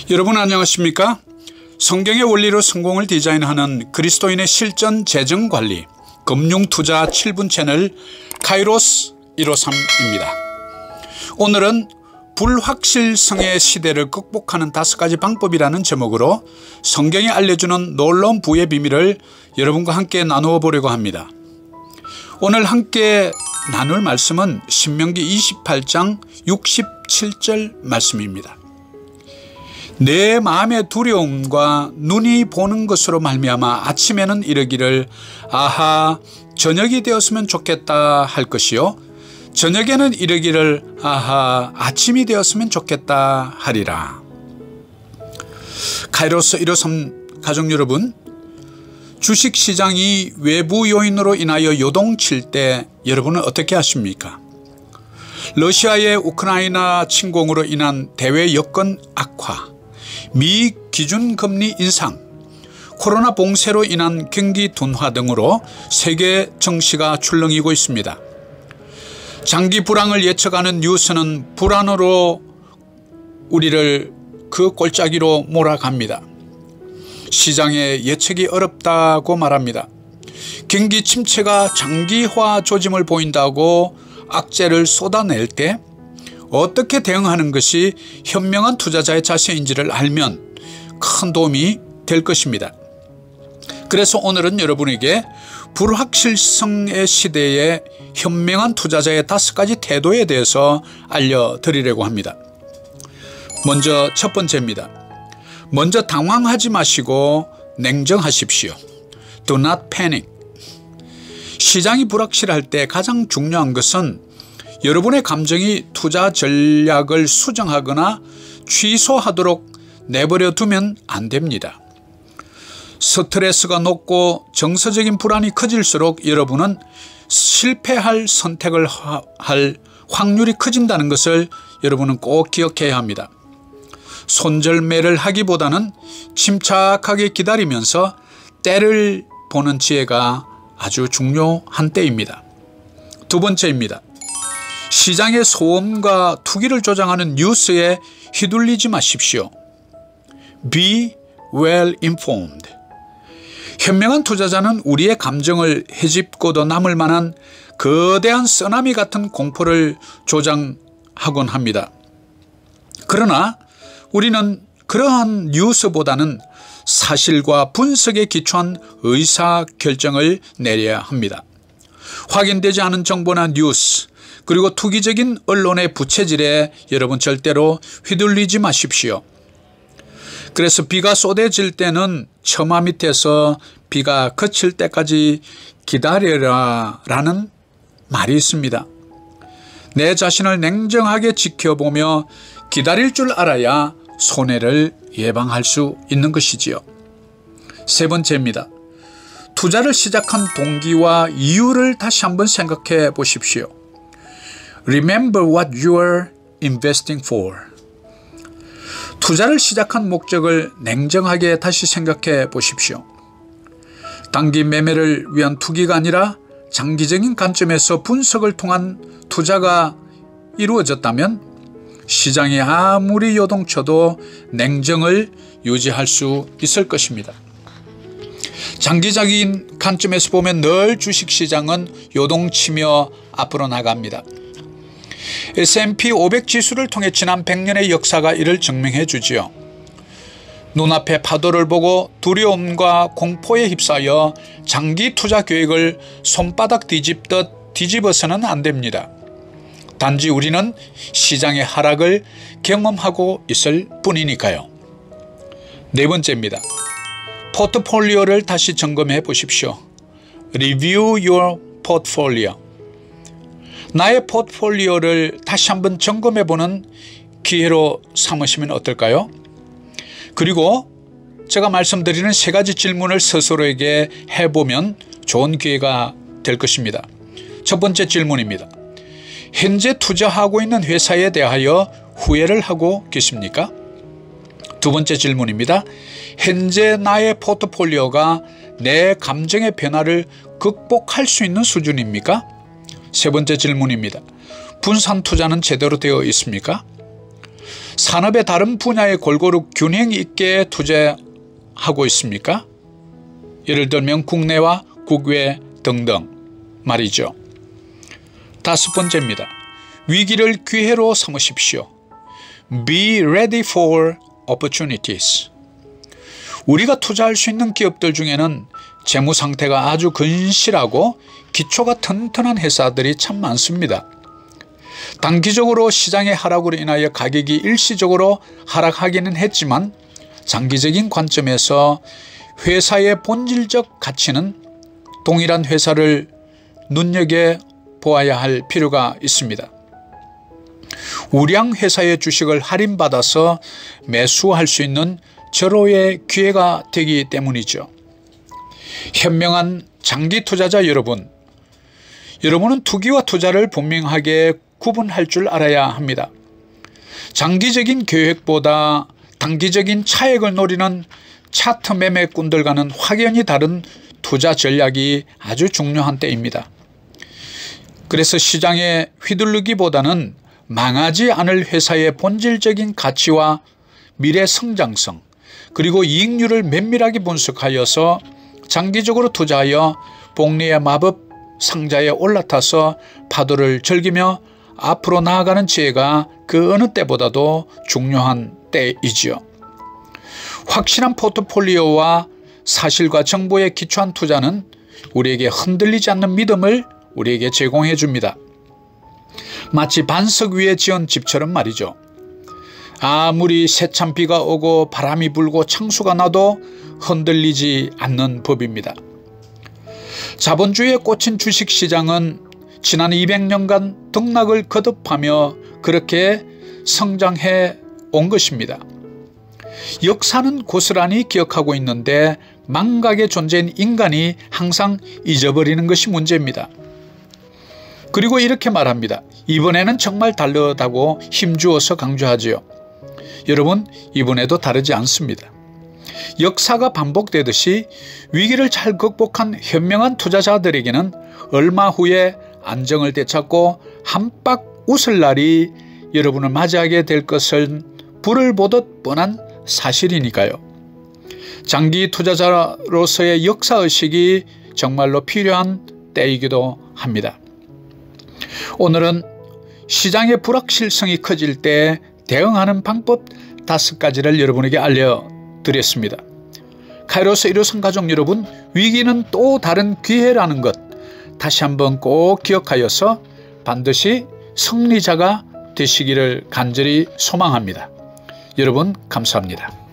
여러분 안녕하십니까? 성경의 원리로 성공을 디자인하는 그리스도인의 실전 재정관리 금융투자 7분 채널 카이로스 153입니다. 오늘은 불확실성의 시대를 극복하는 5가지 방법이라는 제목으로 성경이 알려주는 놀라운 부의 비밀을 여러분과 함께 나누어 보려고 합니다. 오늘 함께 나눌 말씀은 신명기 28장 67절 말씀입니다. 내 마음의 두려움과 눈이 보는 것으로 말미암아 아침에는 이르기를 아하 저녁이 되었으면 좋겠다 할 것이요 저녁에는 이르기를 아하 아침이 되었으면 좋겠다 하리라. 카이로스 153 가족 여러분, 주식시장이 외부 요인으로 인하여 요동칠 때 여러분은 어떻게 하십니까? 러시아의 우크라이나 침공으로 인한 대외 여건 악화, 미 기준금리 인상, 코로나 봉쇄로 인한 경기 둔화 등으로 세계 증시가 출렁이고 있습니다. 장기 불황을 예측하는 뉴스는 불안으로 우리를 그 골짜기로 몰아갑니다. 시장의 예측이 어렵다고 말합니다. 경기 침체가 장기화 조짐을 보인다고 악재를 쏟아낼 때 어떻게 대응하는 것이 현명한 투자자의 자세인지를 알면 큰 도움이 될 것입니다. 그래서 오늘은 여러분에게 불확실성의 시대에 현명한 투자자의 5가지 태도에 대해서 알려드리려고 합니다. 먼저 첫 번째입니다. 먼저 당황하지 마시고 냉정하십시오. Do not panic. 시장이 불확실할 때 가장 중요한 것은 여러분의 감정이 투자 전략을 수정하거나 취소하도록 내버려 두면 안 됩니다. 스트레스가 높고 정서적인 불안이 커질수록 여러분은 실패할 선택을 할 확률이 커진다는 것을 여러분은 꼭 기억해야 합니다. 손절매를 하기보다는 침착하게 기다리면서 때를 보는 지혜가 아주 중요한 때입니다. 두 번째입니다. 시장의 소음과 투기를 조장하는 뉴스에 휘둘리지 마십시오. Be well informed. 현명한 투자자는 우리의 감정을 헤집고도 남을 만한 거대한 쓰나미 같은 공포를 조장하곤 합니다. 그러나 우리는 그러한 뉴스보다는 사실과 분석에 기초한 의사결정을 내려야 합니다. 확인되지 않은 정보나 뉴스 그리고 투기적인 언론의 부채질에 여러분 절대로 휘둘리지 마십시오. 그래서 비가 쏟아질 때는 처마 밑에서 비가 그칠 때까지 기다려라 라는 말이 있습니다. 내 자신을 냉정하게 지켜보며 기다릴 줄 알아야 손해를 예방할 수 있는 것이지요. 세 번째입니다. 투자를 시작한 동기와 이유를 다시 한번 생각해 보십시오. Remember what you are investing for. 투자를 시작한 목적을 냉정하게 다시 생각해 보십시오. 단기 매매를 위한 투기가 아니라 장기적인 관점에서 분석을 통한 투자가 이루어졌다면 시장이 아무리 요동쳐도 냉정을 유지할 수 있을 것입니다. 장기적인 관점에서 보면 늘 주식시장은 요동치며 앞으로 나갑니다. S&P 500 지수를 통해 지난 100년의 역사가 이를 증명해 주지요. 눈앞의 파도를 보고 두려움과 공포에 휩싸여 장기 투자 계획을 손바닥 뒤집듯 뒤집어서는 안 됩니다. 단지 우리는 시장의 하락을 경험하고 있을 뿐이니까요. 네 번째입니다. 포트폴리오를 다시 점검해 보십시오. Review your portfolio. 나의 포트폴리오를 다시 한번 점검해 보는 기회로 삼으시면 어떨까요? 그리고 제가 말씀드리는 3가지 질문을 스스로에게 해보면 좋은 기회가 될 것입니다. 첫 번째 질문입니다. 현재 투자하고 있는 회사에 대하여 후회를 하고 계십니까? 두 번째 질문입니다. 현재 나의 포트폴리오가 내 감정의 변화를 극복할 수 있는 수준입니까? 세 번째 질문입니다. 분산 투자는 제대로 되어 있습니까? 산업의 다른 분야에 골고루 균형 있게 투자하고 있습니까? 예를 들면 국내와 국외 등등 말이죠. 5번째입니다. 위기를 기회로 삼으십시오. Be ready for opportunities. 우리가 투자할 수 있는 기업들 중에는 재무 상태가 아주 건실하고 기초가 튼튼한 회사들이 참 많습니다. 단기적으로 시장의 하락으로 인하여 가격이 일시적으로 하락하기는 했지만 장기적인 관점에서 회사의 본질적 가치는 동일한 회사를 눈여겨보아야 할 필요가 있습니다. 우량 회사의 주식을 할인받아서 매수할 수 있는 절호의 기회가 되기 때문이죠. 현명한 장기 투자자 여러분, 여러분은 투기와 투자를 분명하게 구분할 줄 알아야 합니다. 장기적인 계획보다 단기적인 차익을 노리는 차트 매매꾼들과는 확연히 다른 투자 전략이 아주 중요한 때입니다. 그래서 시장에 휘둘르기보다는 망하지 않을 회사의 본질적인 가치와 미래 성장성 그리고 이익률을 면밀하게 분석하여서 장기적으로 투자하여 복리의 마법 상자에 올라타서 파도를 즐기며 앞으로 나아가는 지혜가 그 어느 때보다도 중요한 때이지요. 확실한 포트폴리오와 사실과 정보에 기초한 투자는 우리에게 흔들리지 않는 믿음을 우리에게 제공해 줍니다. 마치 반석 위에 지은 집처럼 말이죠. 아무리 세찬 비가 오고 바람이 불고 창수가 나도 흔들리지 않는 법입니다. 자본주의에 꽂힌 주식시장은 지난 200년간 등락을 거듭하며 그렇게 성장해 온 것입니다. 역사는 고스란히 기억하고 있는데 망각의 존재인 인간이 항상 잊어버리는 것이 문제입니다. 그리고 이렇게 말합니다. 이번에는 정말 다르다고 힘주어서 강조하지요. 여러분, 이번에도 다르지 않습니다. 역사가 반복되듯이 위기를 잘 극복한 현명한 투자자들에게는 얼마 후에 안정을 되찾고 한박 웃을 날이 여러분을 맞이하게 될 것은 불을 보듯 뻔한 사실이니까요. 장기 투자자로서의 역사의식이 정말로 필요한 때이기도 합니다. 오늘은 시장의 불확실성이 커질 때 대응하는 방법 5가지를 여러분에게 알려드렸습니다. 카이로스 1호선 가족 여러분, 위기는 또 다른 기회라는 것 다시 한번 꼭 기억하여서 반드시 승리자가 되시기를 간절히 소망합니다. 여러분 감사합니다.